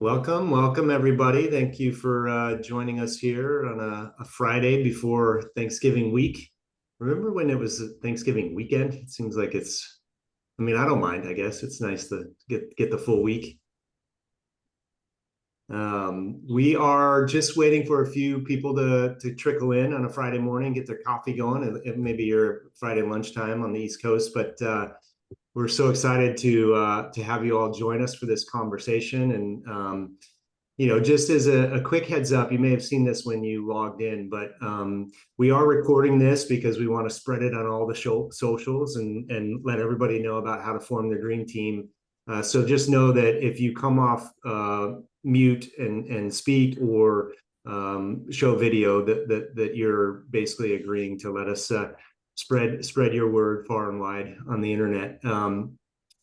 Welcome everybody. Thank you for joining us here on a Friday before Thanksgiving week. Remember when it was Thanksgiving weekend? It seems like I mean, I don't mind, I guess. It's nice to get the full week. We are just waiting for a few people to trickle in on a Friday morning, get their coffee going, and maybe your Friday lunchtime on the East Coast. But we're so excited to have you all join us for this conversation. And just as a quick heads up, you may have seen this when you logged in, but we are recording this because we want to spread it on all the socials and let everybody know about how to form their dream team. So just know that if you come off mute and speak or show video, that you're basically agreeing to let us spread your word far and wide on the internet.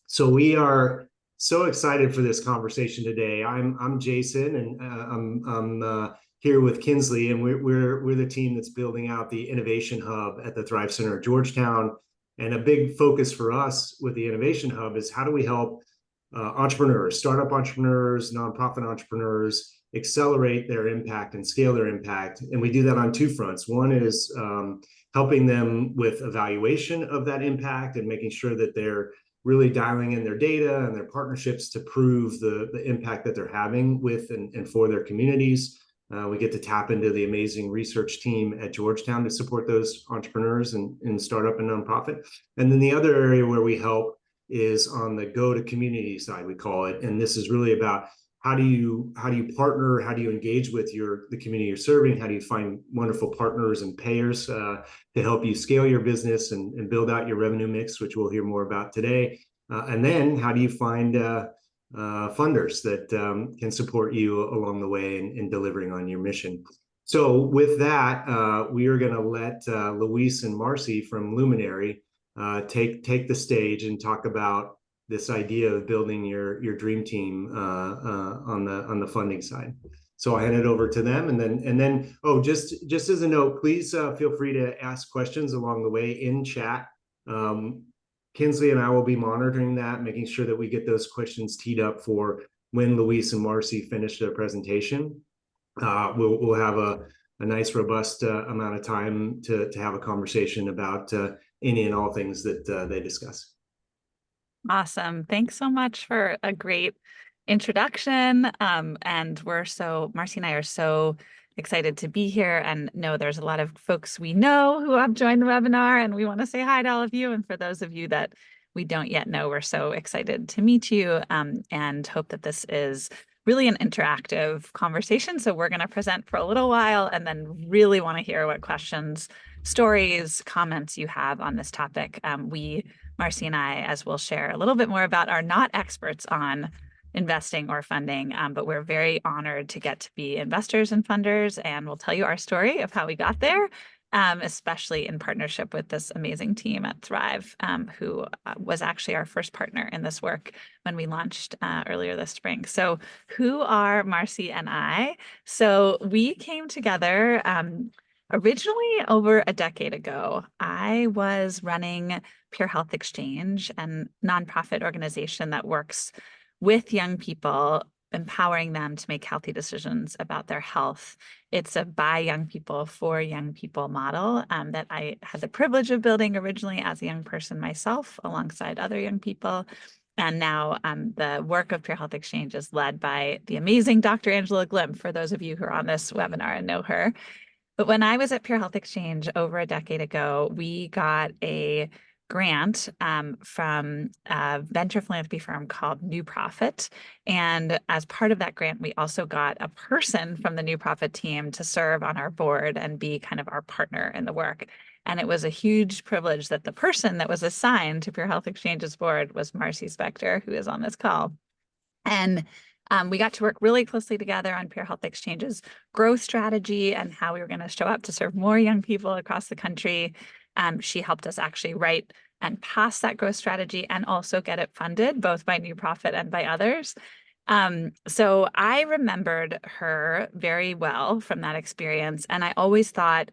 So we are so excited for this conversation today. I'm Jason, and I'm here with Kinsley, and we're the team that's building out the innovation hub at the Thrive Center at Georgetown. And a big focus for us with the innovation hub is how do we help entrepreneurs, startup entrepreneurs, nonprofit entrepreneurs accelerate their impact and scale their impact. And we do that on two fronts. One is helping them with evaluation of that impact and making sure that they're really dialing in their data and their partnerships to prove the impact that they're having with and for their communities. We get to tap into the amazing research team at Georgetown to support those entrepreneurs in startup and nonprofit. And then the other area where we help is on the go to community side, we call it. And this is really about how do you partner, how do you engage with the community you're serving, how do you find wonderful partners and payers to help you scale your business and build out your revenue mix, which we'll hear more about today. And then how do you find funders that can support you along the way in delivering on your mission. So with that, we are going to let Louise and Marcy from Luminary take the stage and talk about this idea of building your dream team on the funding side. So I'll hand it over to them, and then just as a note, please feel free to ask questions along the way in chat. Kinsley and I will be monitoring that, making sure that we get those questions teed up for when Louise and Marcy finish their presentation. We'll have a nice robust amount of time to have a conversation about any and all things that they discuss. Awesome. Thanks so much for a great introduction. And Marcy and I are so excited to be here and know there's a lot of folks we know who have joined the webinar, and we want to say hi to all of you. And for those of you that we don't yet know, we're so excited to meet you and hope that this is really an interactive conversation. So we're going to present for a little while and then really want to hear what questions, stories, comments you have on this topic. Marcy and I, as we'll share a little bit more about, are not experts on investing or funding, but we're very honored to get to be investors and funders, and we'll tell you our story of how we got there, especially in partnership with this amazing team at Thrive, who was actually our first partner in this work when we launched earlier this spring. So who are Marcy and I? So we came together originally over a decade ago. I was running Pure Health Exchange, a nonprofit organization that works with young people, empowering them to make healthy decisions about their health. It's a by young people for young people model that I had the privilege of building originally as a young person myself, alongside other young people. And now the work of Pure Health Exchange is led by the amazing Dr. Angela Glimp, for those of you who are on this webinar and know her. But when I was at Pure Health Exchange over a decade ago, we got a grant from a venture philanthropy firm called New Profit. And as part of that grant, we also got a person from the New Profit team to serve on our board and be kind of our partner in the work. And it was a huge privilege that the person that was assigned to Pure Health Exchange's board was Marcy Spector, who is on this call. And we got to work really closely together on Pure Health Exchange's growth strategy and how we were going to show up to serve more young people across the country. She helped us actually write and pass that growth strategy and also get it funded, both by New Profit and by others. So I remembered her very well from that experience. And I always thought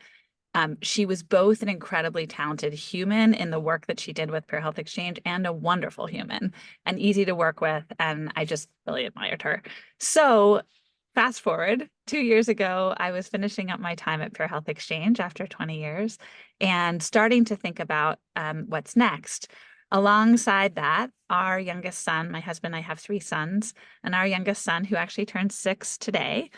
She was both an incredibly talented human in the work that she did with Peer Health Exchange and a wonderful human and easy to work with. And I just really admired her. So fast forward 2 years ago, I was finishing up my time at Peer Health Exchange after 20 years and starting to think about what's next. Alongside that, our youngest son, my husband and I have 3 sons, and our youngest son, who actually turned 6 today,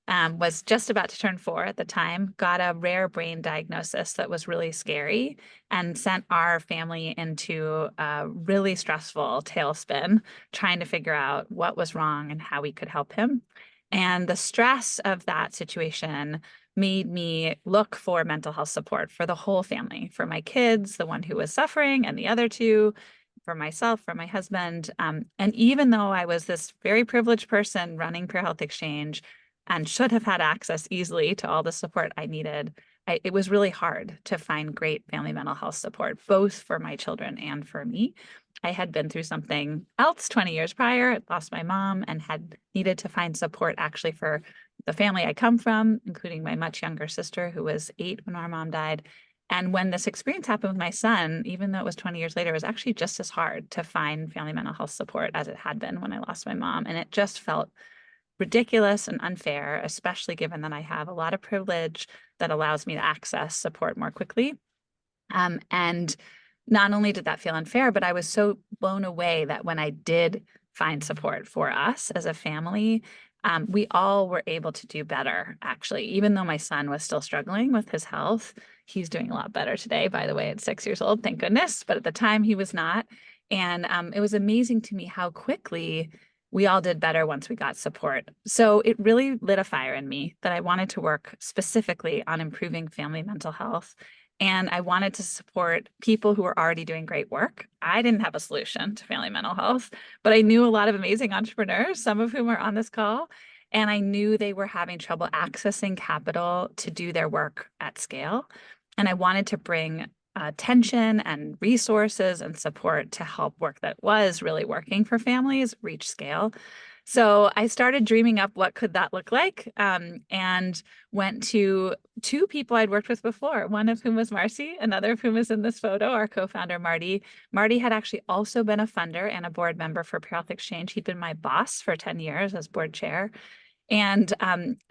was just about to turn 4 at the time, got a rare brain diagnosis that was really scary and sent our family into a really stressful tailspin, trying to figure out what was wrong and how we could help him. And the stress of that situation made me look for mental health support for the whole family, for my kids, the one who was suffering, and the other 2, for myself, for my husband. And even though I was this very privileged person running Peer Health Exchange and should have had access easily to all the support I needed, it was really hard to find great family mental health support, both for my children and for me. I had been through something else 20 years prior, I'd lost my mom, and had needed to find support actually for the family I come from, including my much younger sister who was 8 when our mom died. And when this experience happened with my son, even though it was 20 years later, it was actually just as hard to find family mental health support as it had been when I lost my mom. And it just felt ridiculous and unfair, especially given that I have a lot of privilege that allows me to access support more quickly. And not only did that feel unfair, but I was so blown away that when I did find support for us as a family, we all were able to do better, actually. Even though my son was still struggling with his health, he's doing a lot better today, by the way, at 6 years old, thank goodness. But at the time, he was not. And it was amazing to me how quickly we all did better once we got support. So it really lit a fire in me that I wanted to work specifically on improving family mental health. And I wanted to support people who were already doing great work. I didn't have a solution to family mental health, but I knew a lot of amazing entrepreneurs, some of whom are on this call. And I knew they were having trouble accessing capital to do their work at scale. And I wanted to bring attention and resources and support to help work that was really working for families reach scale. So I started dreaming up what could that look like, and went to 2 people I'd worked with before, one of whom was Marcy, another of whom is in this photo, our co-founder, Marty. Marty had actually also been a funder and a board member for Peer Health Exchange. He'd been my boss for 10 years as board chair. And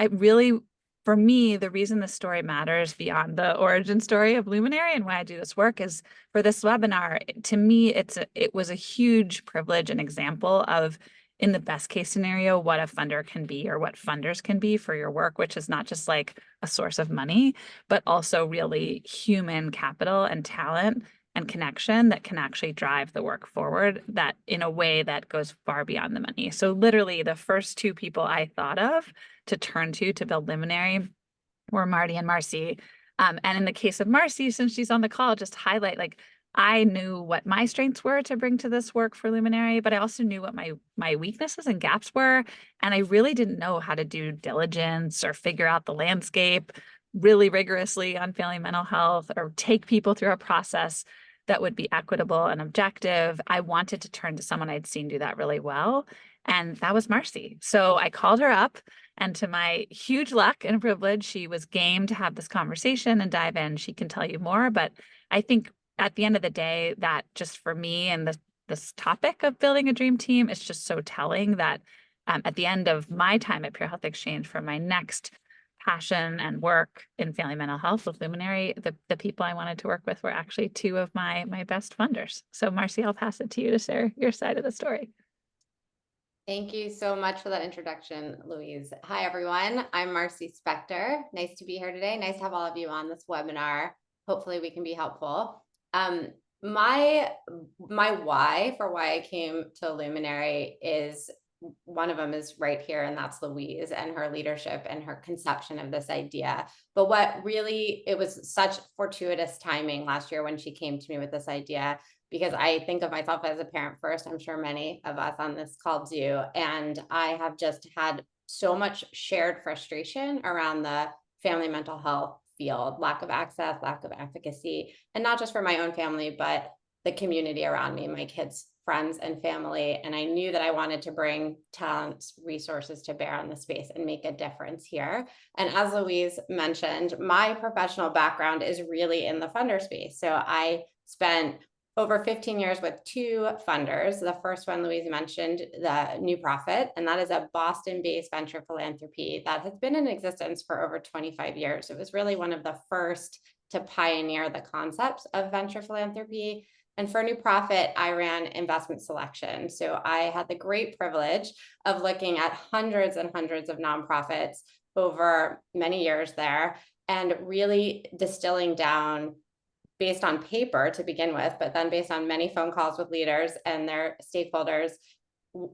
it really, for me, the reason this story matters beyond the origin story of Luminary and why I do this work is for this webinar, to me, it was a huge privilege and example of, in the best case scenario, what a funder can be or what funders can be for your work, which is not just like a source of money, but also really human capital and talent and connection that can actually drive the work forward, that in a way that goes far beyond the money. So literally the first 2 people I thought of to turn to build Luminary were Marty and Marcy. And in the case of Marcy, since she's on the call, just highlight, like, I knew what my strengths were to bring to this work for Luminary, but I also knew what my weaknesses and gaps were. And I really didn't know how to do diligence or figure out the landscape really rigorously on family mental health or take people through a process that would be equitable and objective. I wanted to turn to someone I'd seen do that really well. And that was Marcy. So I called her up, and to my huge luck and privilege, she was game to have this conversation and dive in. She can tell you more, but I think at the end of the day, that just for me and this topic of building a dream team is just so telling that at the end of my time at Peer Health Exchange, for my next passion and work in family mental health with Luminary, the people I wanted to work with were actually 2 of my best funders. So Marcy, I'll pass it to you to share your side of the story. Thank you so much for that introduction, Louise. Hi, everyone. I'm Marcy Spector. Nice to be here today. Nice to have all of you on this webinar. Hopefully we can be helpful. My why for why I came to Luminary is, one of them is right here, and that's Louise and her leadership and her conception of this idea. But what really, it was such fortuitous timing last year when she came to me with this idea, because I think of myself as a parent first. I'm sure many of us on this call do. And I have just had so much shared frustration around the family mental health field, lack of access, lack of efficacy, and not just for my own family, but the community around me, my kids' friends and family. And I knew that I wanted to bring talents, resources to bear on the space and make a difference here. And as Louise mentioned, my professional background is really in the funder space. So I spent over 15 years with two funders. The first one Louise mentioned, the New Profit, and that is a Boston-based venture philanthropy that has been in existence for over 25 years. It was really one of the first to pioneer the concepts of venture philanthropy. And for New Profit, I ran investment selection. So I had the great privilege of looking at hundreds and hundreds of nonprofits over many years there and really distilling down based on paper to begin with, but then based on many phone calls with leaders and their stakeholders,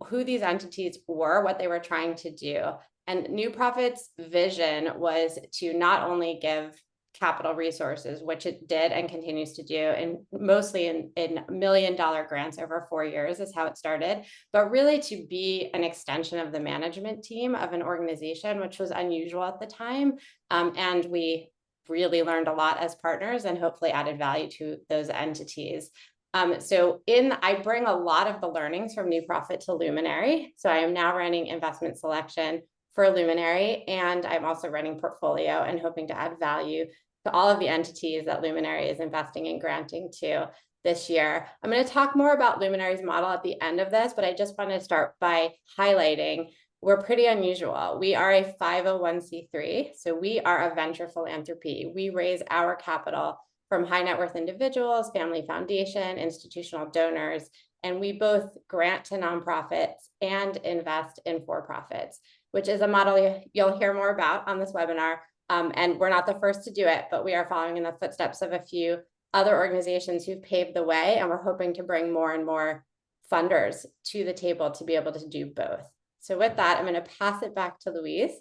who these entities were, what they were trying to do. And New Profit's vision was to not only give capital resources, which it did and continues to do, and mostly in $1 million grants over 4 years is how it started, but really to be an extension of the management team of an organization, which was unusual at the time. And we really learned a lot as partners and hopefully added value to those entities. I bring a lot of the learnings from New Profit to Luminary. So I am now running investment selection for Luminary, and I'm also running portfolio and hoping to add value to all of the entities that Luminary is investing and granting to this year. I'm going to talk more about Luminary's model at the end of this, but I just want to start by highlighting we're pretty unusual. We are a 501c3, so we are a venture philanthropy. We raise our capital from high net worth individuals, family foundation, institutional donors, and we both grant to nonprofits and invest in for-profits, which is a model you'll hear more about on this webinar. And we're not the first to do it, but we are following in the footsteps of a few other organizations who've paved the way, and we're hoping to bring more and more funders to the table to be able to do both. So with that, I'm going to pass it back to Louise.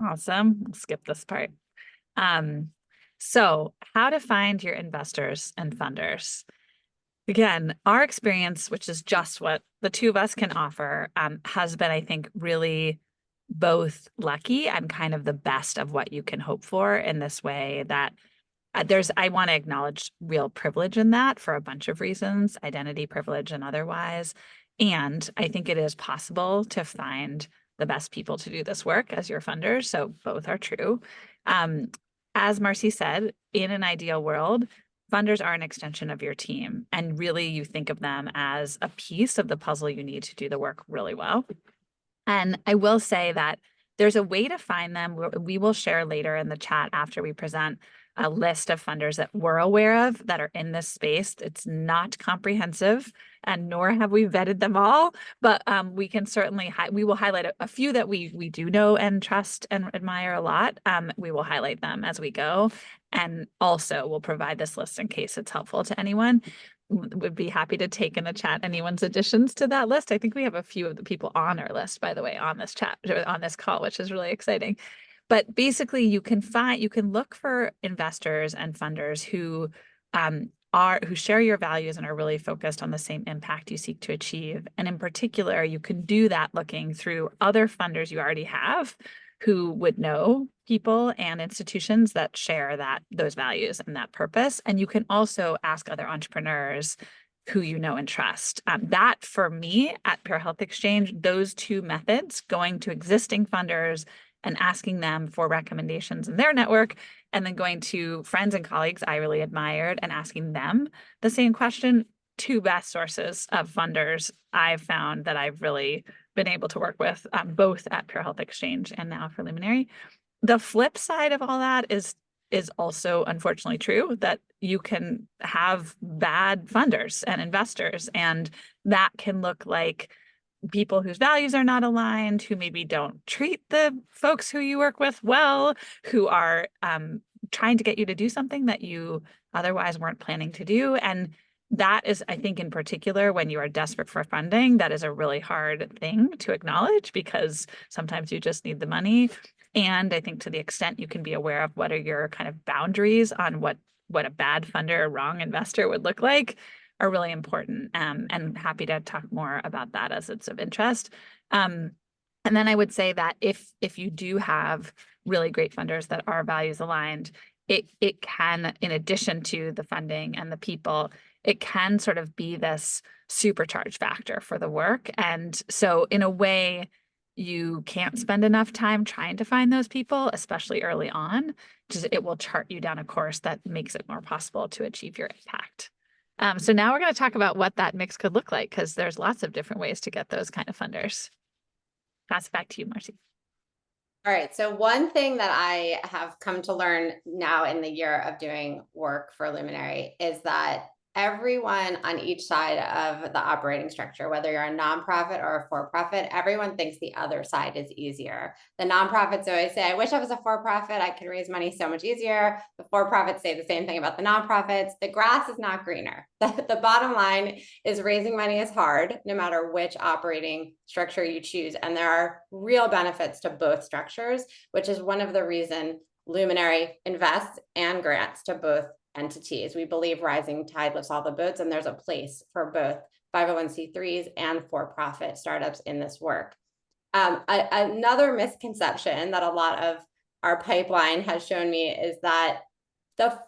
Awesome. We'll skip this part. So how to find your investors and funders. Again, our experience, which is just what the two of us can offer, has been, I think, really both lucky and kind of the best of what you can hope for in this way that I want to acknowledge real privilege in that for a bunch of reasons, identity privilege and otherwise. And I think it is possible to find the best people to do this work as your funders. So both are true. As Marcy said, in an ideal world, funders are an extension of your team. And really, you think of them as a piece of the puzzle you need to do the work really well. And I will say that there's a way to find them. We will share later in the chat after we present a list of funders that we're aware of that are in this space. It's not comprehensive, and nor have we vetted them all, but we can certainly, we will highlight a few that we do know and trust and admire a lot. We will highlight them as we go. And also we'll provide this list in case it's helpful to anyone. Would be happy to take in the chat anyone's additions to that list. I think we have a few of the people on our list, by the way, on this chat, on this call, which is really exciting. But basically, you can look for investors and funders who share your values and are really focused on the same impact you seek to achieve. And in particular, you can do that looking through other funders you already have who would know people and institutions that share those values and that purpose. And you can also ask other entrepreneurs who you know and trust. That, for me, at Pure Health Exchange, those two methods, going to existing funders and asking them for recommendations in their network, and then going to friends and colleagues I really admired and asking them the same question, two best sources of funders I've found that I've really been able to work with, both at Pure Health Exchange and now for Luminary. The flip side of all that is also unfortunately true, that you can have bad funders and investors, and that can look like people whose values are not aligned, who maybe don't treat the folks who you work with well, who are trying to get you to do something that you otherwise weren't planning to do. And that is, I think, in particular, when you are desperate for funding, that is a really hard thing to acknowledge, because sometimes you just need the money. And I think to the extent you can be aware of what are your kind of boundaries on what a bad funder or wrong investor would look like are really important, and happy to talk more about that as it's of interest. And then I would say that if you do have really great funders that are values aligned, it can, in addition to the funding and the people, it can sort of be this supercharge factor for the work. And so in a way, you can't spend enough time trying to find those people, especially early on. Just it will chart you down a course that makes it more possible to achieve your impact. So now we're going to talk about what that mix could look like, because there's lots of different ways to get those kind of funders. Pass it back to you, Marcy. All right. So one thing that I have come to learn now in the year of doing work for Luminary is that everyone on each side of the operating structure, whether you're a nonprofit or a for-profit, everyone thinks the other side is easier. The nonprofits always say, I wish I was a for-profit, I could raise money so much easier. The for-profits say the same thing about the nonprofits. The grass is not greener. The bottom line is raising money is hard, no matter which operating structure you choose. And there are real benefits to both structures, which is one of the reasons Luminary invests and grants to both entities. We believe rising tide lifts all the boats, and there's a place for both 501c3s and for-profit startups in this work. Another misconception that a lot of our pipeline has shown me is that the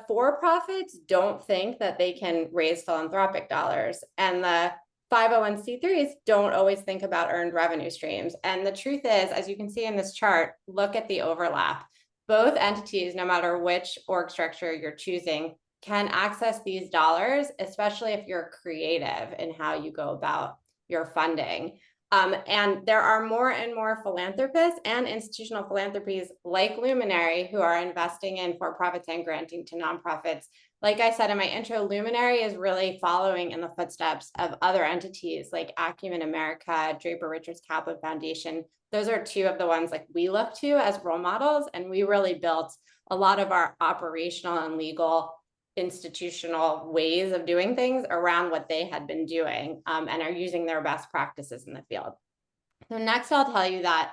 for-profits don't think that they can raise philanthropic dollars, and the 501c3s don't always think about earned revenue streams. And the truth is, as you can see in this chart, look at the overlap. Both entities, no matter which org structure you're choosing, can access these dollars, especially if you're creative in how you go about your funding. And there are more and more philanthropists and institutional philanthropies like Luminary who are investing in for-profits and granting to nonprofits. Like I said in my intro, Luminary is really following in the footsteps of other entities like Acumen America, Draper Richards Kaplan Foundation. Those are two of the ones like we look to as role models, and we really built a lot of our operational and legal institutional ways of doing things around what they had been doing, and are using their best practices in the field. So next, I'll tell you that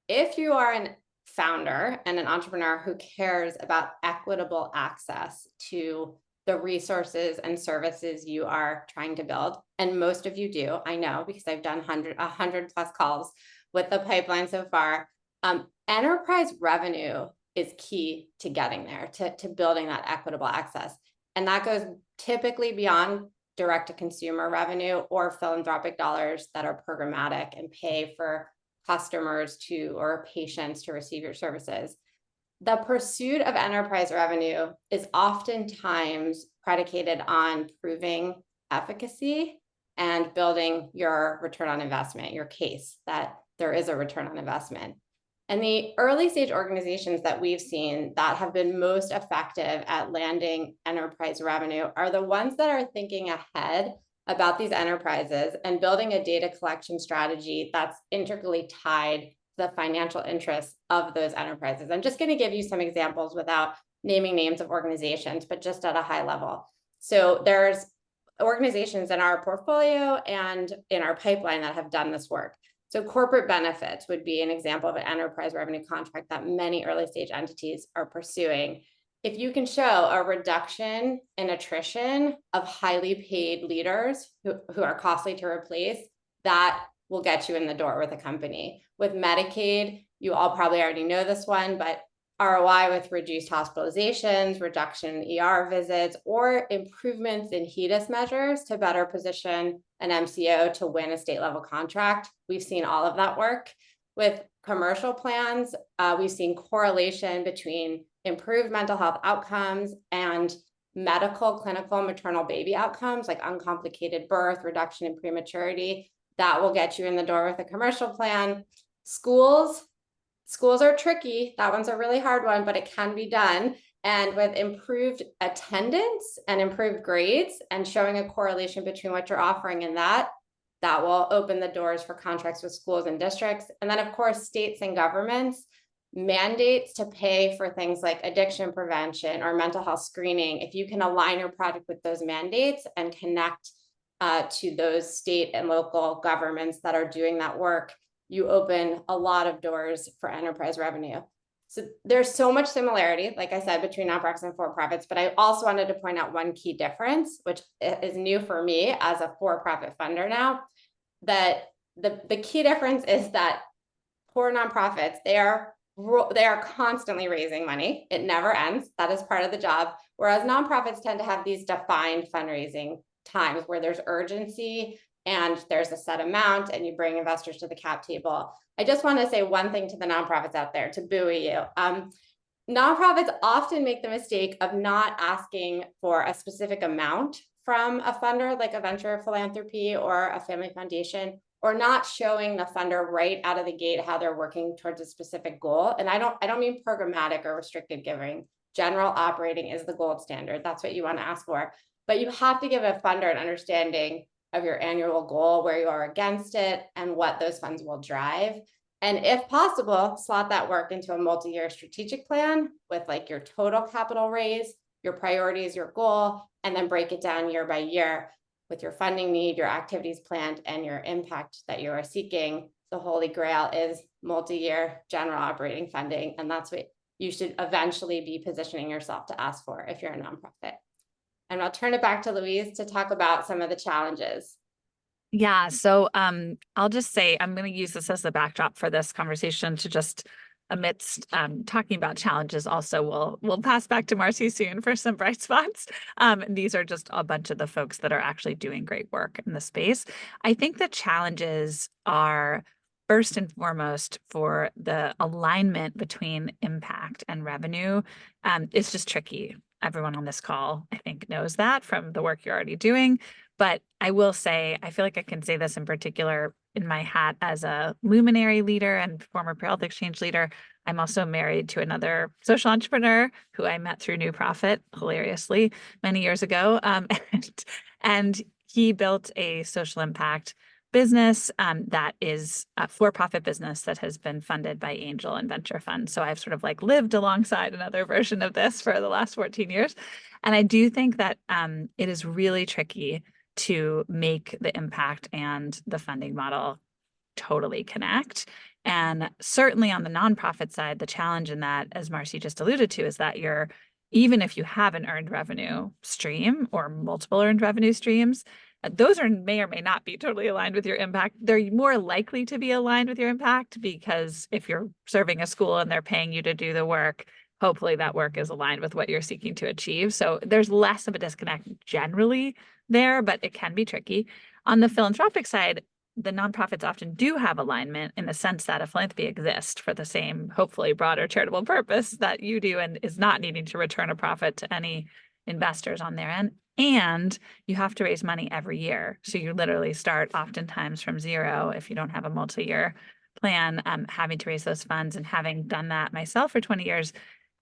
if you are a founder and an entrepreneur who cares about equitable access to the resources and services you are trying to build, and most of you do, I know, because I've done 100 plus calls with the pipeline so far, enterprise revenue is key to getting there, to building that equitable access. And that goes typically beyond direct to consumer revenue or philanthropic dollars that are programmatic and pay for customers to or patients to receive your services. The pursuit of enterprise revenue is oftentimes predicated on proving efficacy and building your return on investment, your case that there is a return on investment. And the early stage organizations that we've seen that have been most effective at landing enterprise revenue are the ones that are thinking ahead about these enterprises and building a data collection strategy that's integrally tied to the financial interests of those enterprises. I'm just going to give you some examples without naming names of organizations, but just at a high level. So there's organizations in our portfolio and in our pipeline that have done this work. So corporate benefits would be an example of an enterprise revenue contract that many early stage entities are pursuing. If you can show a reduction in attrition of highly paid leaders who are costly to replace, that will get you in the door with a company. With Medicaid, you all probably already know this one, but ROI with reduced hospitalizations, reduction in ER visits, or improvements in HEDIS measures to better position an MCO to win a state level contract. We've seen all of that work. With commercial plans, we've seen correlation between improved mental health outcomes and medical, clinical, maternal baby outcomes like uncomplicated birth, reduction in prematurity. That will get you in the door with a commercial plan. Schools are tricky. That one's a really hard one, but it can be done. And with improved attendance and improved grades and showing a correlation between what you're offering and that will open the doors for contracts with schools and districts. And then of course, states and governments, mandates to pay for things like addiction prevention or mental health screening. If you can align your project with those mandates and connect to those state and local governments that are doing that work, you open a lot of doors for enterprise revenue. So there's so much similarity, like I said, between nonprofits and for-profits, but I also wanted to point out one key difference, which is new for me as a for-profit funder now, that the key difference is that for nonprofits, they are constantly raising money. It never ends. That is part of the job. Whereas nonprofits tend to have these defined fundraising times where there's urgency and there's a set amount and you bring investors to the cap table. I just want to say one thing to the nonprofits out there to buoy you. Nonprofits often make the mistake of not asking for a specific amount from a funder like a venture philanthropy or a family foundation, or not showing the funder right out of the gate how they're working towards a specific goal. And I don't mean programmatic or restricted giving. General operating is the gold standard. That's what you want to ask for. But you have to give a funder an understanding of your annual goal, where you are against it, and what those funds will drive. And if possible, slot that work into a multi-year strategic plan with like your total capital raise, your priorities, your goal, and then break it down year by year with your funding need, your activities planned, and your impact that you are seeking. The holy grail is multi-year general operating funding. And that's what you should eventually be positioning yourself to ask for if you're a nonprofit. And I'll turn it back to Louise to talk about some of the challenges. Yeah, so I'll just say I'm going to use this as the backdrop for this conversation to just amidst talking about challenges. Also, we'll pass back to Marcy soon for some bright spots. These are just a bunch of the folks that are actually doing great work in the space. I think the challenges are first and foremost for the alignment between impact and revenue. It's just tricky. Everyone on this call, I think, knows that from the work you're already doing. But I will say, I feel like I can say this in particular in my hat as a Luminary leader and former pre-health exchange leader. I'm also married to another social entrepreneur who I met through New Profit, hilariously, many years ago. And he built a social impact business that is a for-profit business that has been funded by angel and venture funds. So I've sort of like lived alongside another version of this for the last 14 years. And I do think that it is really tricky to make the impact and the funding model totally connect. And certainly on the nonprofit side, the challenge in that, as Marcy just alluded to, is that even if you have an earned revenue stream or multiple earned revenue streams, those may or may not be totally aligned with your impact. They're more likely to be aligned with your impact because if you're serving a school and they're paying you to do the work, hopefully that work is aligned with what you're seeking to achieve. So there's less of a disconnect generally there, but it can be tricky. On the philanthropic side, the nonprofits often do have alignment in the sense that a philanthropy exists for the same, hopefully broader charitable purpose that you do and is not needing to return a profit to any investors on their end. And you have to raise money every year. So you literally start oftentimes from zero if you don't have a multi-year plan, having to raise those funds. And having done that myself for 20 years,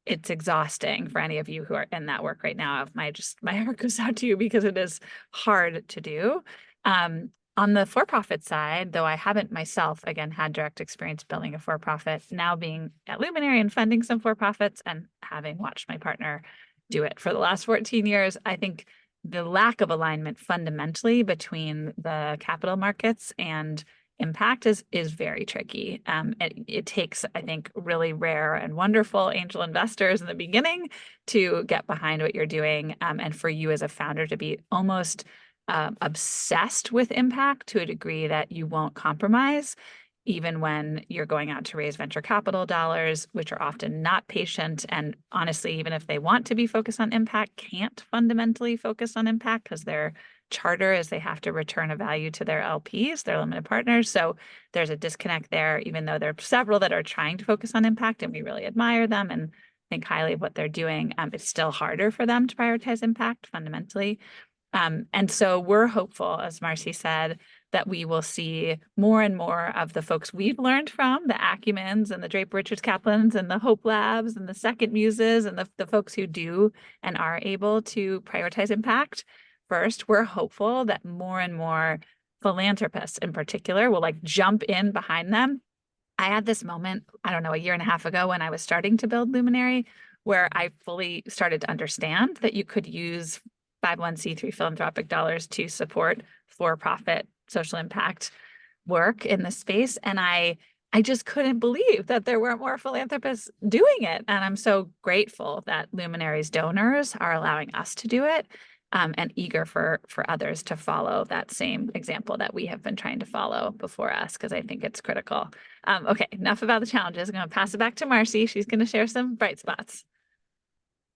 it's exhausting for any of you who are in that work right now. My heart goes out to you because it is hard to do. On the for-profit side, though I haven't myself, again, had direct experience building a for-profit, now being at Luminary and funding some for-profits and having watched my partner do it for the last 14 years, I think the lack of alignment fundamentally between the capital markets and impact is very tricky. It takes, I think, really rare and wonderful angel investors in the beginning to get behind what you're doing, and for you as a founder to be almost obsessed with impact to a degree that you won't compromise, even when you're going out to raise venture capital dollars, which are often not patient. And honestly, even if they want to be focused on impact, can't fundamentally focus on impact because their charter is they have to return a value to their LPs, their limited partners. So there's a disconnect there, even though there are several that are trying to focus on impact and we really admire them and think highly of what they're doing. It's still harder for them to prioritize impact fundamentally. And so we're hopeful, as Marcy said, that we will see more and more of the folks we've learned from, the Acumens and the Draper Richards Kaplans and the Hope Labs and the Second Muses and the folks who do and are able to prioritize impact. First, we're hopeful that more and more philanthropists in particular will like jump in behind them. I had this moment, I don't know, a year and a half ago when I was starting to build Luminary, where I fully started to understand that you could use 501c3 philanthropic dollars to support for-profit social impact work in the space. And I just couldn't believe that there weren't more philanthropists doing it. And I'm so grateful that Luminary's donors are allowing us to do it, and eager for others to follow that same example that we have been trying to follow before us, because I think it's critical. Okay, enough about the challenges. I'm going to pass it back to Marcy. She's going to share some bright spots.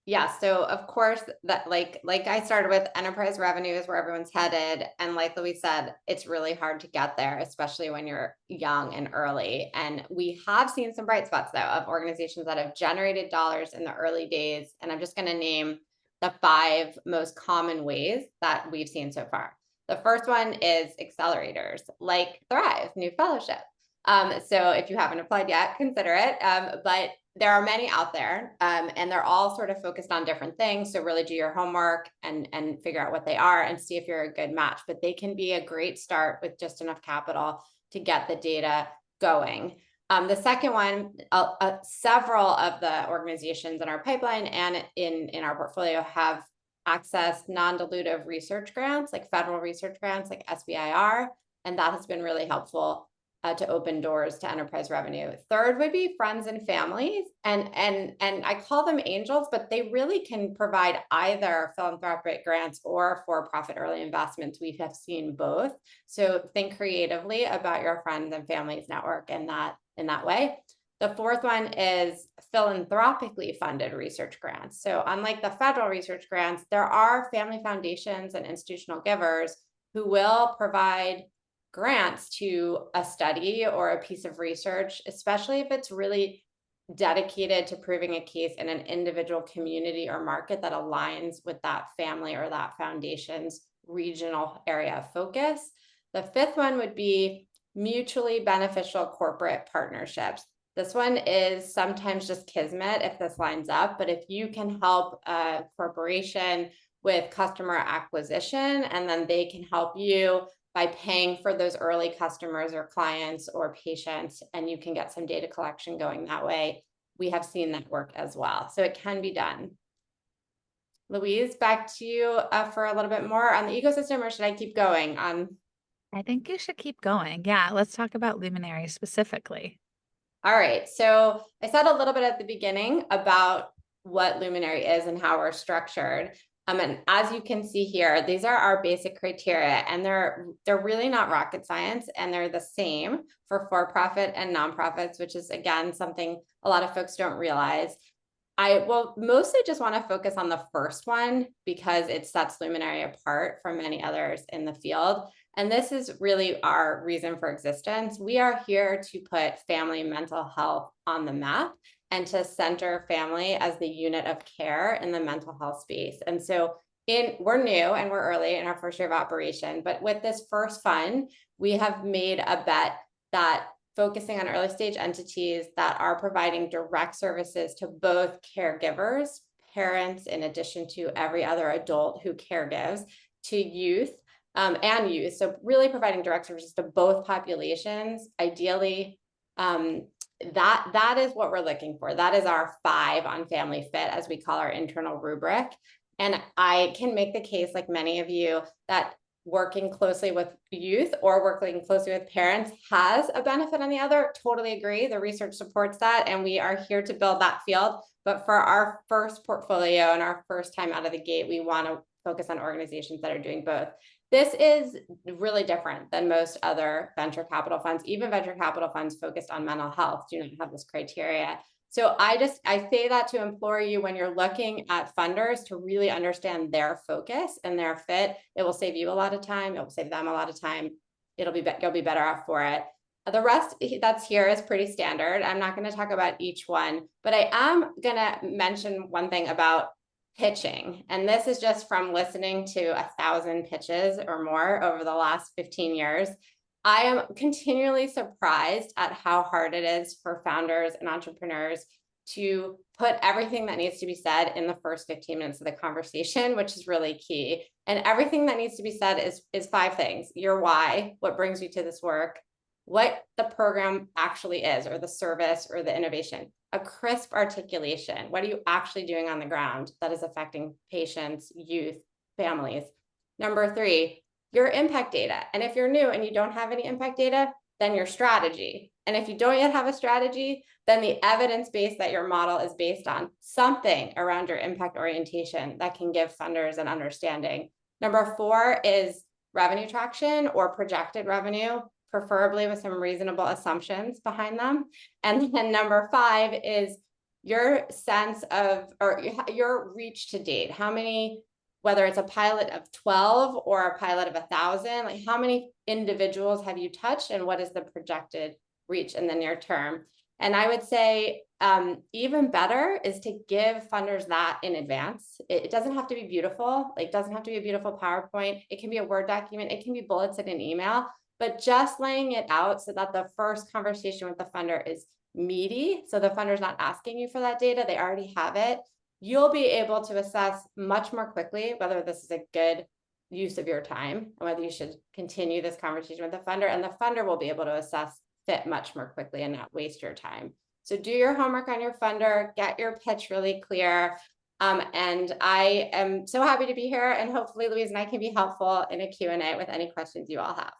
Yeah, so of course that like I started with, enterprise revenue is where everyone's headed. And like Louise said, it's really hard to get there, especially when you're young and early. And we have seen some bright spots though of organizations that have generated dollars in the early days. And I'm just going to name the 5 most common ways that we've seen so far. The first one is accelerators like Thrive, New Fellowship. So if you haven't applied yet, consider it. But there are many out there, and they're all sort of focused on different things. So really do your homework and figure out what they are and see if you're a good match. But they can be a great start with just enough capital to get the data going. The second one, several of the organizations in our pipeline and in our portfolio have accessed non-dilutive research grants, like federal research grants, like SBIR, and that has been really helpful to open doors to enterprise revenue. Third would be friends and families, and I call them angels, but they really can provide either philanthropic grants or for-profit early investments. We have seen both, so think creatively about your friends and families network in that way. The fourth one is philanthropically funded research grants. So unlike the federal research grants, there are family foundations and institutional givers who will provide grants to a study or a piece of research, especially if it's really dedicated to proving a case in an individual community or market that aligns with that family or that foundation's regional area of focus. The fifth one would be mutually beneficial corporate partnerships. This one is sometimes just kismet if this lines up, but if you can help a corporation with customer acquisition, and then they can help you by paying for those early customers or clients or patients, and you can get some data collection going that way. We have seen that work as well. So it can be done. Louise, back to you for a little bit more on the ecosystem, or should I keep going on? I think you should keep going. Yeah, let's talk about Luminary specifically. All right, so I said a little bit at the beginning about what Luminary is and how we're structured. And as you can see here, these are our basic criteria, and they're really not rocket science, and they're the same for-profit and nonprofits, which is, again, something a lot of folks don't realize. I will mostly just want to focus on the first one because it sets Luminary apart from many others in the field. And this is really our reason for existence. We are here to put family mental health on the map and to center family as the unit of care in the mental health space. And so we're new and we're early in our first year of operation, but with this first fund, we have made a bet that focusing on early stage entities that are providing direct services to both caregivers, parents, in addition to every other adult who caregives, to youth and youth. So really providing direct services to both populations, ideally. That is what we're looking for. That is our 5 on family fit, as we call our internal rubric. And I can make the case, like many of you, that working closely with youth or working closely with parents has a benefit on the other. Totally agree. The research supports that, and we are here to build that field. But for our first portfolio and our first time out of the gate, we want to focus on organizations that are doing both. This is really different than most other venture capital funds. Even venture capital funds focused on mental health do not have this criteria. So I say that to implore you, when you're looking at funders, to really understand their focus and their fit. It will save you a lot of time. It will save them a lot of time. You'll be better off for it. The rest that's here is pretty standard. I'm not going to talk about each one, but I am going to mention one thing about pitching. And this is just from listening to 1,000 pitches or more over the last 15 years. I am continually surprised at how hard it is for founders and entrepreneurs to put everything that needs to be said in the first 15 minutes of the conversation, which is really key. And everything that needs to be said is 5 things: your why, what brings you to this work, what the program actually is, or the service or the innovation, a crisp articulation. What are you actually doing on the ground that is affecting patients, youth, families? Number 3, your impact data. And if you're new and you don't have any impact data, then your strategy. And if you don't yet have a strategy, then the evidence base that your model is based on, something around your impact orientation that can give funders an understanding. Number 4 is revenue traction or projected revenue, preferably with some reasonable assumptions behind them. And then number 5 is your sense of, or your reach to date, how many, whether it's a pilot of 12 or a pilot of 1,000, like how many individuals have you touched and what is the projected reach in the near term? And I would say even better is to give funders that in advance. It doesn't have to be beautiful. Like, it doesn't have to be a beautiful PowerPoint. It can be a Word document. It can be bullets in an email, but just laying it out so that the first conversation with the funder is meaty. So the funder's not asking you for that data. They already have it. You'll be able to assess much more quickly whether this is a good use of your time and whether you should continue this conversation with the funder, and the funder will be able to assess fit much more quickly and not waste your time. So do your homework on your funder, get your pitch really clear. And I am so happy to be here, and hopefully Louise and I can be helpful in a Q&A with any questions you all have.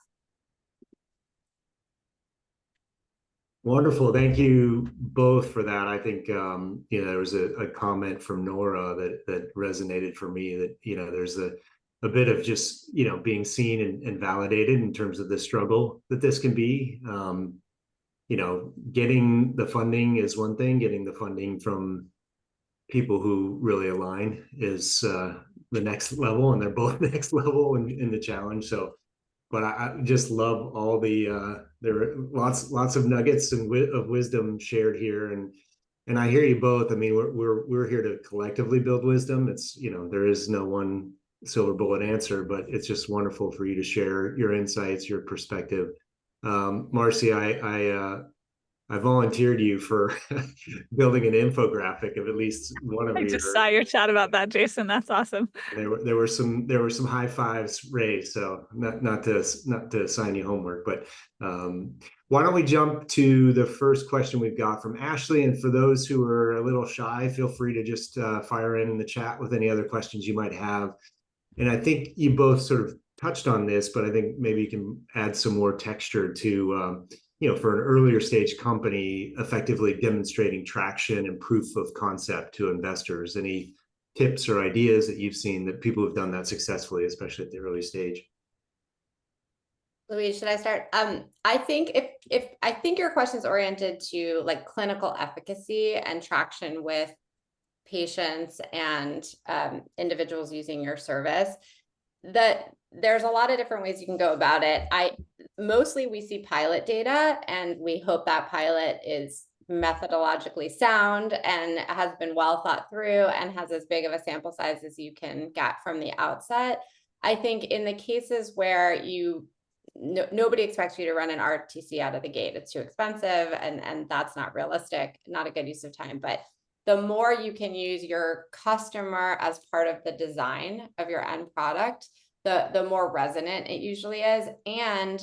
Wonderful. Thank you both for that. I think, there was a comment from Nora that resonated for me, that, there's a bit of just, being seen and validated in terms of the struggle that this can be. Getting the funding is one thing, getting the funding from people who really align is the next level, and they're both next level in the challenge. So, but I just love all the there are lots of nuggets and of wisdom shared here, and I hear you both. I mean, we're here to collectively build wisdom. It's, there is no one silver bullet answer, but it's just wonderful for you to share your insights, your perspective. Marcy, I volunteered you for building an infographic of at least one of I your. just saw your chat about that, Jason. That's awesome. There were some high fives raised, so not to assign you homework, but why don't we jump to the first question we've got from Ashley? And for those who are a little shy, feel free to just fire in the chat with any other questions you might have. And I think you both sort of touched on this, but I think maybe you can add some more texture to for an earlier stage company, effectively demonstrating traction and proof of concept to investors. Any tips or ideas that you've seen that people have done that successfully, especially at the early stage? Louise, should I start? I think if I think your question is oriented to like clinical efficacy and traction with patients and individuals using your service, that there's a lot of different ways you can go about it. Mostly we see pilot data, and we hope that pilot is methodologically sound and has been well thought through and has as big of a sample size as you can get from the outset. I think in the cases where nobody expects you to run an RTC out of the gate, it's too expensive, and that's not realistic, not a good use of time. But the more you can use your customer as part of the design of your end product, the more resonant it usually is. And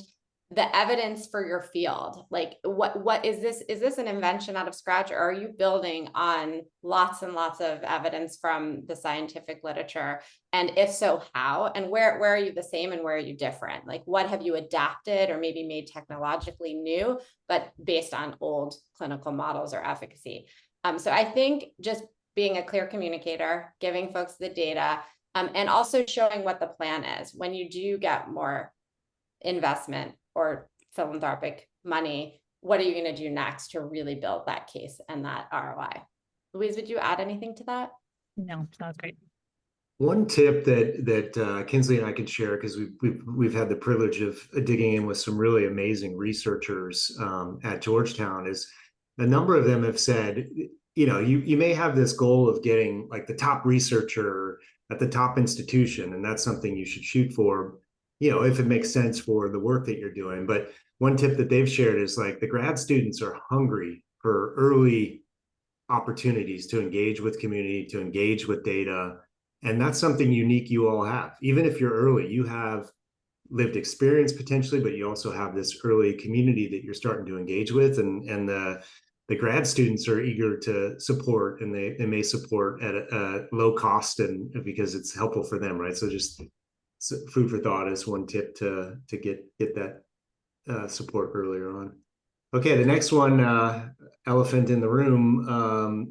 the evidence for your field, like what is this? Is this an invention out of scratch, or are you building on lots and lots of evidence from the scientific literature? And if so, how? And where are you the same and where are you different? Like, what have you adapted or maybe made technologically new, but based on old clinical models or efficacy? So I think just being a clear communicator, giving folks the data, and also showing what the plan is. When you do get more investment or philanthropic money, what are you going to do next to really build that case and that ROI? Louise, would you add anything to that? No, that was great. One tip that Kinsley and I can share, because we've had the privilege of digging in with some really amazing researchers at Georgetown, is a number of them have said, you may have this goal of getting like the top researcher at the top institution, and that's something you should shoot for, if it makes sense for the work that you're doing. But one tip that they've shared is like the grad students are hungry for early opportunities to engage with community, to engage with data. And that's something unique you all have. Even if you're early, you have lived experience potentially, but you also have this early community that you're starting to engage with. And the grad students are eager to support, and they may support at a low cost, and because it's helpful for them, right? So just food for thought is one tip to get that support earlier on. Okay, the next one, elephant in the room,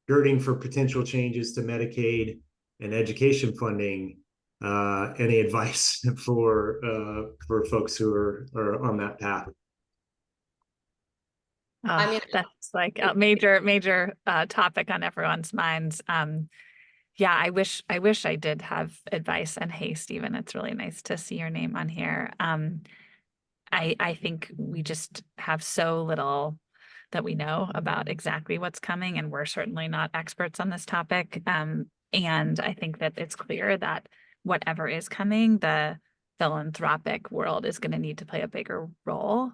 girding for potential changes to Medicaid and education funding. Any advice for folks who are on that path? I mean, That's like a major topic on everyone's minds. Yeah, I wish I did have advice. And hey, Stephen, it's really nice to see your name on here. I think we just have so little that we know about exactly what's coming, and we're certainly not experts on this topic. And I think that it's clear that whatever is coming, the philanthropic world is going to need to play a bigger role.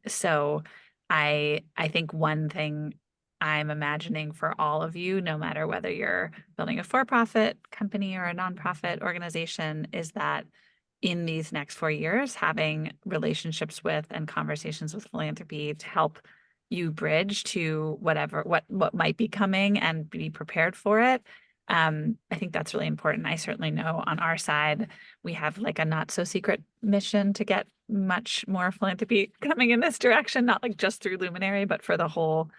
So I think one thing I'm imagining for all of you, no matter whether you're building a for-profit company or a nonprofit organization, is that in these next 4 years, having relationships with and conversations with philanthropy to help you bridge to what might be coming and be prepared for it. I think that's really important. I certainly know on our side, we have like a not so secret mission to get much more philanthropy coming in this direction, not like just through Luminary, but for the whole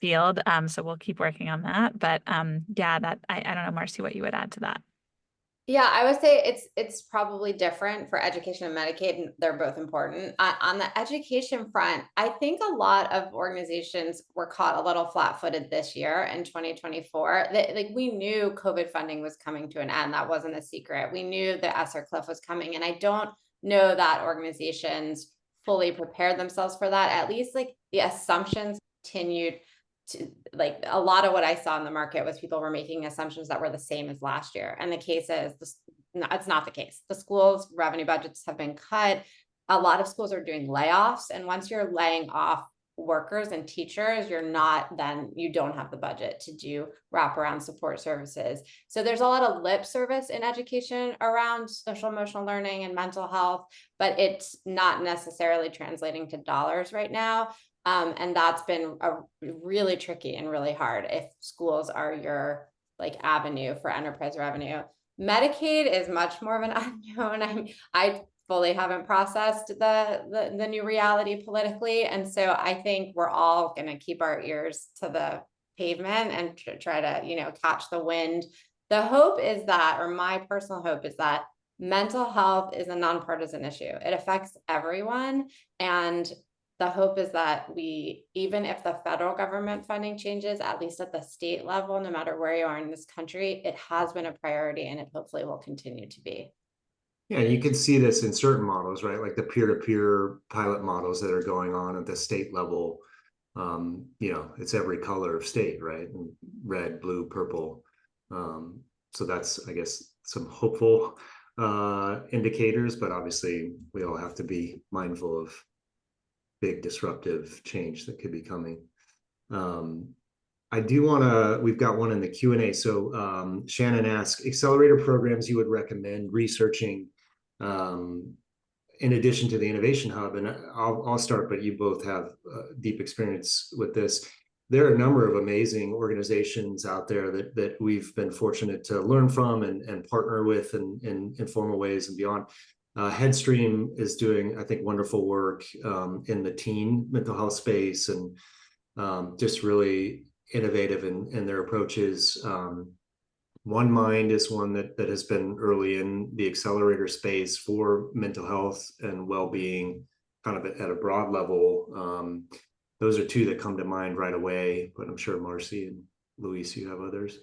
field. So we'll keep working on that. But yeah, that I don't know, Marcy, what you would add to that. yeah, I would say it's probably different for education and Medicaid, and they're both important. On the education front, I think a lot of organizations were caught a little flat-footed this year in 2024. Like we knew COVID funding was coming to an end. That wasn't a secret. We knew the ESSER cliff was coming, and I don't know that organizations fully prepared themselves for that. At least like the assumptions continued to, like a lot of what I saw in the market was people were making assumptions that were the same as last year. And the case is it's not the case. The schools' revenue budgets have been cut. A lot of schools are doing layoffs. And once you're laying off workers and teachers, you don't have the budget to do wraparound support services. So there's a lot of lip service in education around social emotional learning and mental health, but it's not necessarily translating to dollars right now. And that's been really tricky and really hard if schools are your like avenue for enterprise revenue. Medicaid is much more of an unknown. I fully haven't processed the new reality politically. And so I think we're all going to keep our ears to the pavement and try to, catch the wind. The hope is that, or my personal hope is that mental health is a nonpartisan issue. It affects everyone. And the hope is that even if the federal government funding changes, at least at the state level, no matter where you are in this country, it has been a priority and it hopefully will continue to be. Yeah, you can see this in certain models, right? Like the peer-to-peer pilot models that are going on at the state level. It's every color of state, right? Red, blue, purple. So that's, I guess, some hopeful indicators, but obviously we all have to be mindful of big disruptive change that could be coming. We've got one in the Q&A. So Shannon asks, accelerator programs you would recommend researching in addition to the Innovation Hub, and I'll start, but you both have deep experience with this. There are a number of amazing organizations out there that we've been fortunate to learn from and partner with in informal ways and beyond. Headstream is doing, I think, wonderful work in the teen mental health space and just really innovative in their approaches. One Mind is one that has been early in the accelerator space for mental health and well-being, kind of at a broad level. Those are two that come to mind right away, but I'm sure Marcy and Louise, you have others.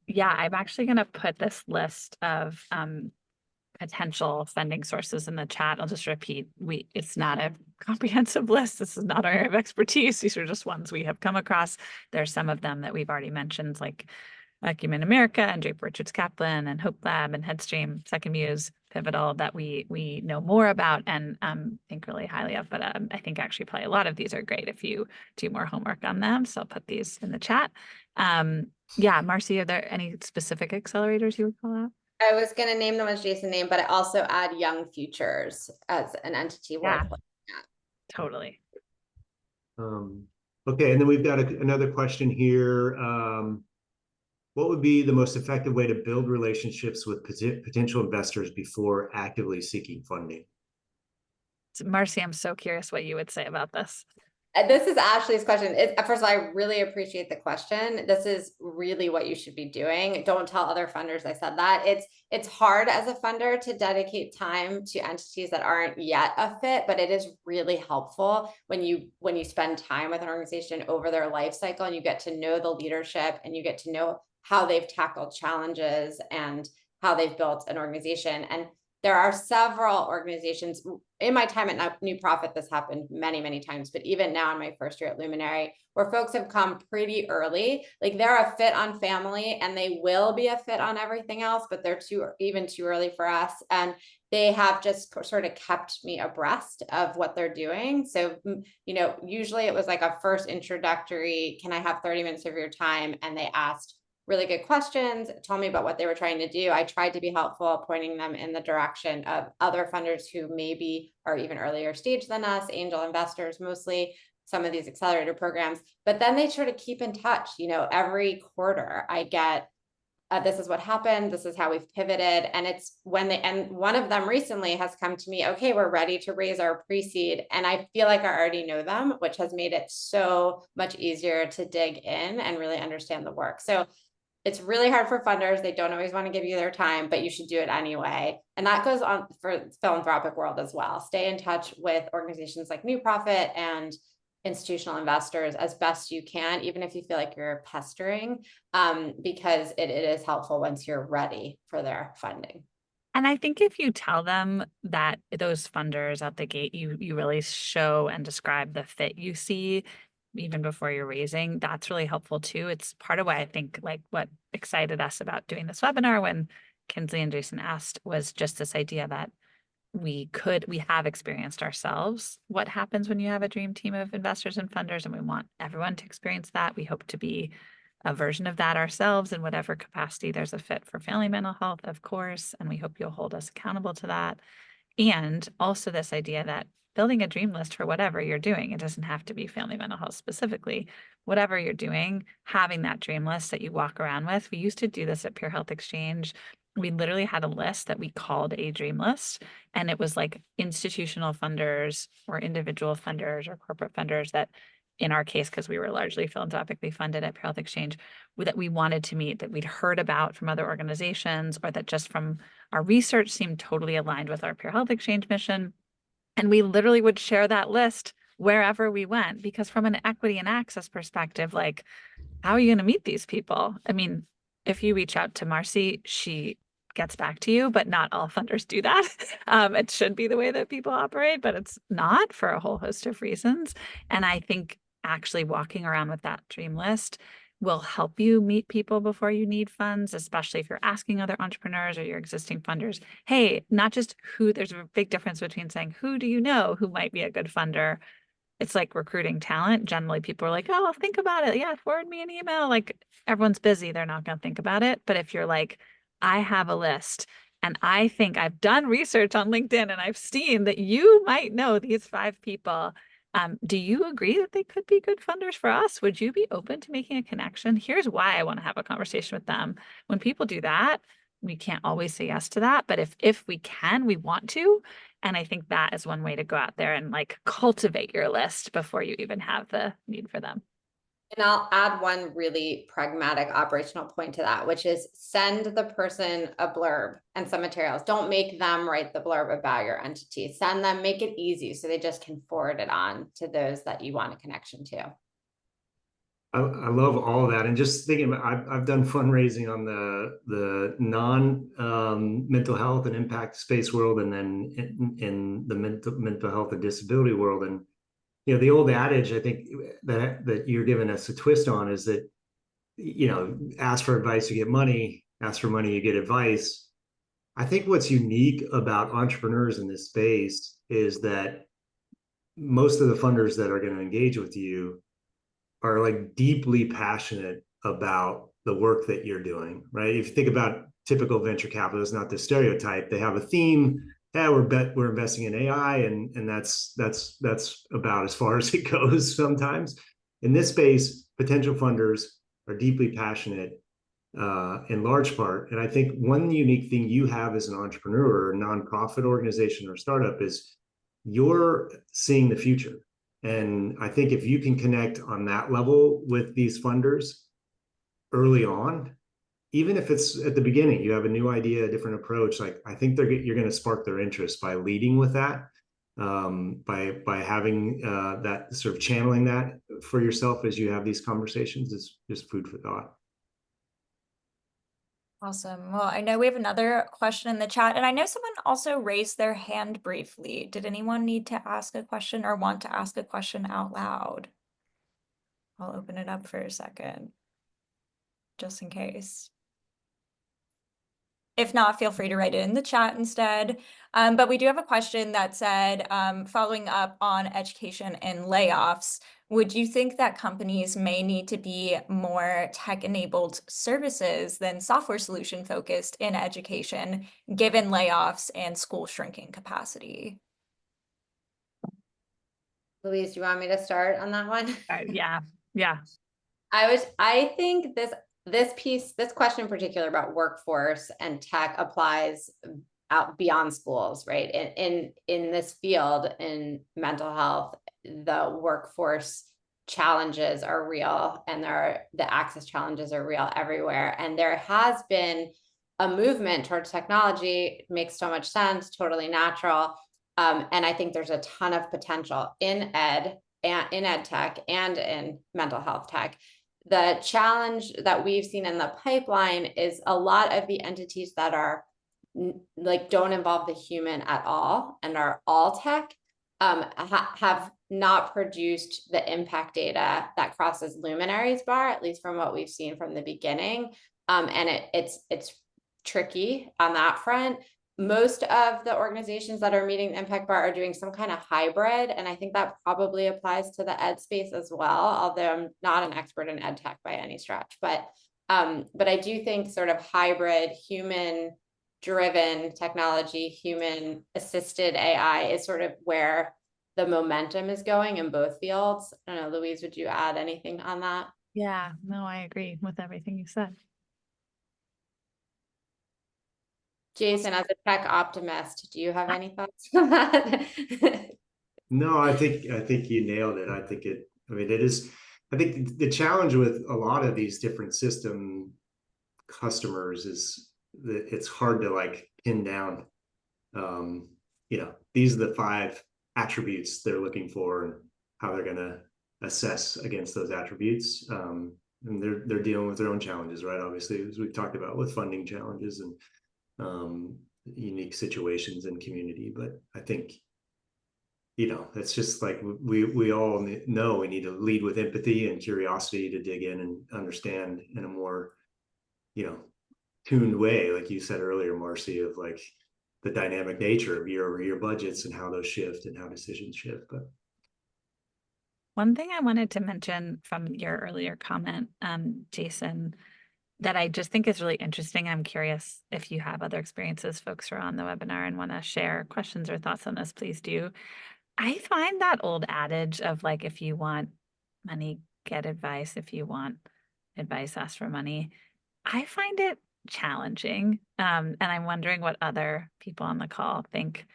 Yeah, I'm actually going to put this list of potential funding sources in the chat. I'll just repeat, it's not a comprehensive list. This is not our area of expertise. These are just ones we have come across. There's some of them that we've already mentioned, like Acumen America and Draper Richards Kaplan and Hope Lab and Headstream, Second Muse, Pivotal, that we know more about and think really highly of. But I think actually probably a lot of these are great if you do more homework on them. So I'll put these in the chat. Yeah, Marcy, are there any specific accelerators you would call out? I was going to name them as Jason named, but I also add Young Futures as an entity. Yeah, totally. Okay, and then we've got another question here. What would be the most effective way to build relationships with potential investors before actively seeking funding? Marcy, I'm so curious what you would say about this. This is Ashley's question. First of all, I really appreciate the question. This is really what you should be doing. Don't tell other funders I said that. It's hard as a funder to dedicate time to entities that aren't yet a fit, but it is really helpful when you spend time with an organization over their life cycle and you get to know the leadership and you get to know how they've tackled challenges and how they've built an organization. And there are several organizations in my time at New Profit. This happened many, many times, but even now in my first year at Luminary, where folks have come pretty early, like they're a fit on family and they will be a fit on everything else, but they're even too early for us. And they have just sort of kept me abreast of what they're doing. So, usually it was like a first introductory, can I have 30 minutes of your time? And they asked really good questions, told me about what they were trying to do. I tried to be helpful, pointing them in the direction of other funders who maybe are even earlier stage than us, angel investors, mostly some of these accelerator programs. But then they sort of keep in touch. Every quarter I get, this is what happened. This is how we've pivoted. And it's and one of them recently has come to me, okay, we're ready to raise our pre-seed. And I feel like I already know them, which has made it so much easier to dig in and really understand the work. So it's really hard for funders. They don't always want to give you their time, but you should do it anyway. And that goes on for the philanthropic world as well. Stay in touch with organizations like New Profit and institutional investors as best you can, even if you feel like you're pestering, because it is helpful once you're ready for their funding. And I think if you tell them that those funders out the gate, you really show and describe the fit you see even before you're raising, that's really helpful too. It's part of why I think like what excited us about doing this webinar when Kinsley and Jason asked was just this idea that we have experienced ourselves what happens when you have a dream team of investors and funders, and we want everyone to experience that. We hope to be a version of that ourselves in whatever capacity there's a fit for family mental health, of course, and we hope you'll hold us accountable to that. And also this idea that building a dream list for whatever you're doing, it doesn't have to be family mental health specifically, whatever you're doing, having that dream list that you walk around with. We used to do this at Pure Health Exchange. We literally had a list that we called a dream list, and it was like institutional funders or individual funders or corporate funders that, in our case, because we were largely philanthropically funded at Pure Health Exchange, that we wanted to meet, that we'd heard about from other organizations, or that just from our research seemed totally aligned with our Pure Health Exchange mission. And we literally would share that list wherever we went, because from an equity and access perspective, like, how are you going to meet these people? I mean, if you reach out to Marcy, she gets back to you, but not all funders do that. It should be the way that people operate, but it's not for a whole host of reasons. And I think actually walking around with that dream list will help you meet people before you need funds, especially if you're asking other entrepreneurs or your existing funders, hey, not just who, there's a big difference between saying, who do you know who might be a good funder? It's like recruiting talent. Generally, people are like, oh, I'll think about it. Yeah, forward me an email. Like, everyone's busy. They're not going to think about it. But if you're like, I have a list and I think I've done research on LinkedIn and I've seen that you might know these 5 people. Do you agree that they could be good funders for us? Would you be open to making a connection? Here's why I want to have a conversation with them. When people do that, we can't always say yes to that, but if we can, we want to. And I think that is one way to go out there and like cultivate your list before you even have the need for them. And I'll add one really pragmatic operational point to that, which is send the person a blurb and some materials. Don't make them write the blurb about your entity. Send them, make it easy so they just can forward it on to those that you want a connection to. I love all of that. And just thinking about, I've done fundraising on the non mental health and impact space world, and then in the mental health and disability world. And the old adage, I think that you're giving us a twist on, is that, ask for advice, you get money, ask for money, you get advice. I think what's unique about entrepreneurs in this space is that most of the funders that are going to engage with you are like deeply passionate about the work that you're doing, right? If you think about typical venture capitalists, not the stereotype, they have a theme. Yeah, we're investing in AI, and that's about as far as it goes sometimes. In this space, potential funders are deeply passionate in large part. And I think one unique thing you have as an entrepreneur or a nonprofit organization or startup is you're seeing the future. And I think if you can connect on that level with these funders early on, even if it's at the beginning, you have a new idea, a different approach, like I think you're going to spark their interest by leading with that, by having that sort of channeling that for yourself as you have these conversations is just food for thought. Awesome. Well, I know we have another question in the chat, and I know someone also raised their hand briefly. Did anyone need to ask a question or want to ask a question out loud? I'll open it up for a second, just in case. If not, feel free to write it in the chat instead. But we do have a question that said, following up on education and layoffs, would you think that companies may need to be more tech-enabled services than software solution focused in education, given layoffs and school shrinking capacity? Louise, do you want me to start on that one? Yeah. I think this question in particular about workforce and tech applies out beyond schools, right? In this field, in mental health, the workforce challenges are real, and the access challenges are real everywhere. And there has been a movement towards technology. It makes so much sense, totally natural. And I think there's a ton of potential in ed tech and in mental health tech. The challenge that we've seen in the pipeline is a lot of the entities that are like don't involve the human at all and are all tech have not produced the impact data that crosses Luminary's bar, at least from what we've seen from the beginning. And it's tricky on that front. Most of the organizations that are meeting the impact bar are doing some kind of hybrid. And I think that probably applies to the ed space as well, although I'm not an expert in ed tech by any stretch. But I do think sort of hybrid, human-driven technology, human-assisted AI is sort of where the momentum is going in both fields. I don't know, Louise, would you add anything on that? Yeah, no, I agree with everything you said. Jason, as a tech optimist, do you have any thoughts on that? No, I think you nailed it. I mean, it is, I think the challenge with a lot of these different system customers is that it's hard to like pin down, these are the 5 attributes they're looking for and how they're going to assess against those attributes. And they're dealing with their own challenges, right? Obviously, as we've talked about with funding challenges and unique situations in community. But I think, it's just like we all know we need to lead with empathy and curiosity to dig in and understand in a more, tuned way, like you said earlier, Marcy, of like the dynamic nature of year-over-year budgets and how those shift and how decisions shift. But one thing I wanted to mention from your earlier comment, Jason, that I just think is really interesting. I'm curious if you have other experiences, folks who are on the webinar and want to share questions or thoughts on this, please do. I find that old adage of like, if you want money, get advice. If you want advice, ask for money. I find it challenging. And I'm wondering what other people on the call think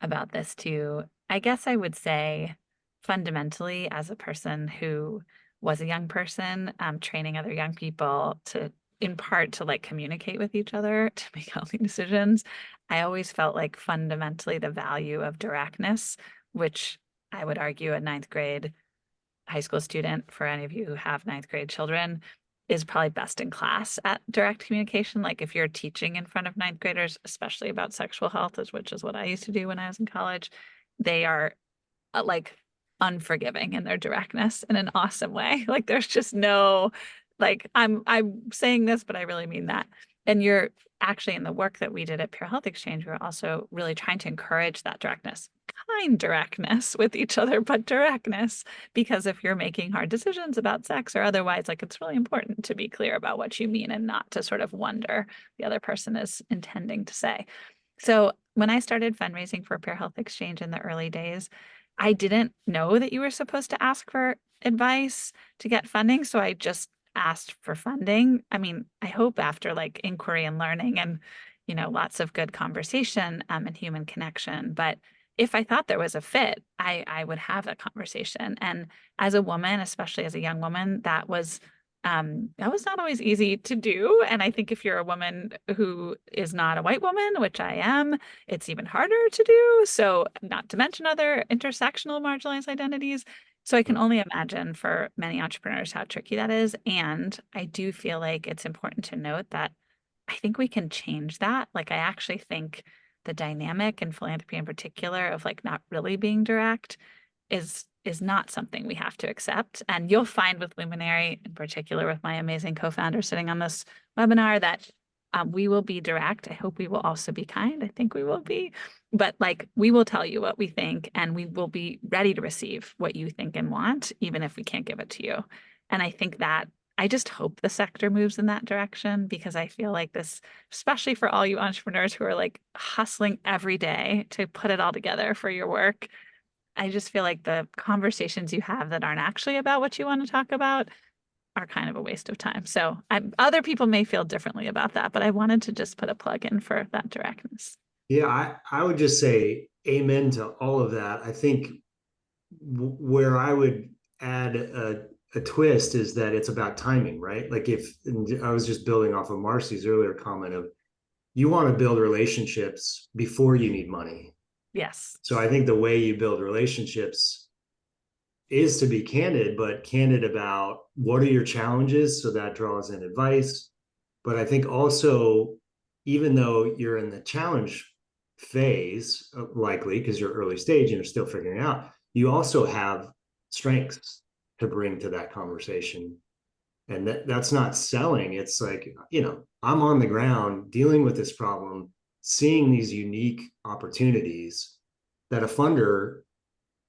about this too. I guess I would say fundamentally, as a person who was a young person, training other young people to, in part, to like communicate with each other to make healthy decisions, I always felt like fundamentally the value of directness, which I would argue a 9th grade high school student, for any of you who have 9th grade children, is probably best in class at direct communication. Like if you're teaching in front of 9th graders, especially about sexual health, which is what I used to do when I was in college, they are like unforgiving in their directness in an awesome way. Like there's just no, like, I'm saying this, but I really mean that. And you're actually, in the work that we did at Pure Health Exchange, we're also really trying to encourage that directness, kind directness with each other, but directness, because if you're making hard decisions about sex or otherwise, like it's really important to be clear about what you mean and not to sort of wonder the other person is intending to say. So when I started fundraising for Pure Health Exchange in the early days, I didn't know that you were supposed to ask for advice to get funding. So I just asked for funding. I mean, I hope after like inquiry and learning and, lots of good conversation and human connection, but if I thought there was a fit, I would have that conversation. And as a woman, especially as a young woman, that was not always easy to do. And I think if you're a woman who is not a white woman, which I am, it's even harder to do. So not to mention other intersectional marginalized identities. So I can only imagine for many entrepreneurs how tricky that is. And I do feel like it's important to note that I think we can change that. Like, I actually think the dynamic in philanthropy in particular of like not really being direct is not something we have to accept. And you'll find with Luminary, in particular with my amazing co-founder sitting on this webinar, that we will be direct. I hope we will also be kind. I think we will be, but like, we will tell you what we think, and we will be ready to receive what you think and want, even if we can't give it to you. And I think that I just hope the sector moves in that direction, because I feel like this, especially for all you entrepreneurs who are like hustling every day to put it all together for your work, I just feel like the conversations you have that aren't actually about what you want to talk about are kind of a waste of time. So other people may feel differently about that, but I wanted to just put a plug in for that directness. Yeah, I would just say amen to all of that. I think where I would add a twist is that it's about timing, right? Like, if I was just building off of Marcy's earlier comment of, you want to build relationships before you need money. Yes. So I think the way you build relationships is to be candid, but candid about what are your challenges. So that draws in advice. But I think also, even though you're in the challenge phase, likely because you're early stage and you're still figuring it out, you also have strengths to bring to that conversation. And that's not selling. It's like, I'm on the ground dealing with this problem, seeing these unique opportunities that a funder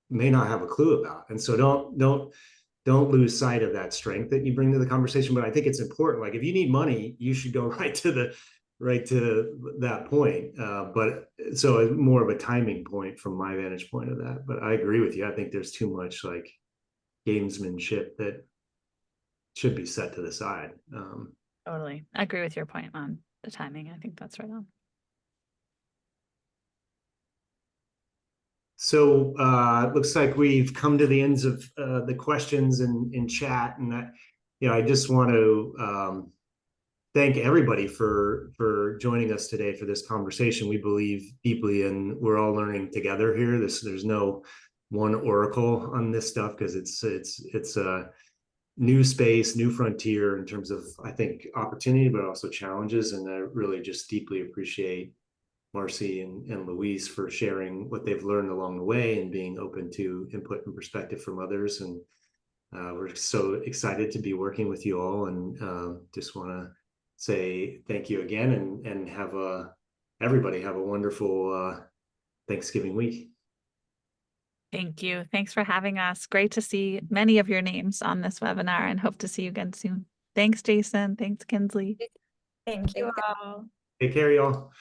may not have a clue about. And so don't lose sight of that strength that you bring to the conversation. But I think it's important. Like, if you need money, you should go right to that point. But so it's more of a timing point from my vantage point of that. But I agree with you. I think there's too much like gamesmanship that should be set to the side. Totally. I agree with your point on the timing. I think that's right on. So it looks like we've come to the ends of the questions in chat, and I just want to thank everybody for joining us today for this conversation. We believe deeply, and we're all learning together here. There's no one oracle on this stuff, because it's a new space, new frontier in terms of, I think, opportunity, but also challenges. And I really just deeply appreciate Marcy and Louise for sharing what they've learned along the way and being open to input and perspective from others. And we're so excited to be working with you all, and just want to say thank you again, and everybody have a wonderful Thanksgiving week. Thank you. Thanks for having us. Great to see many of your names on this webinar, and hope to see you again soon. Thanks, Jason. Thanks, Kinsley. Thank you all. Take care, y'all.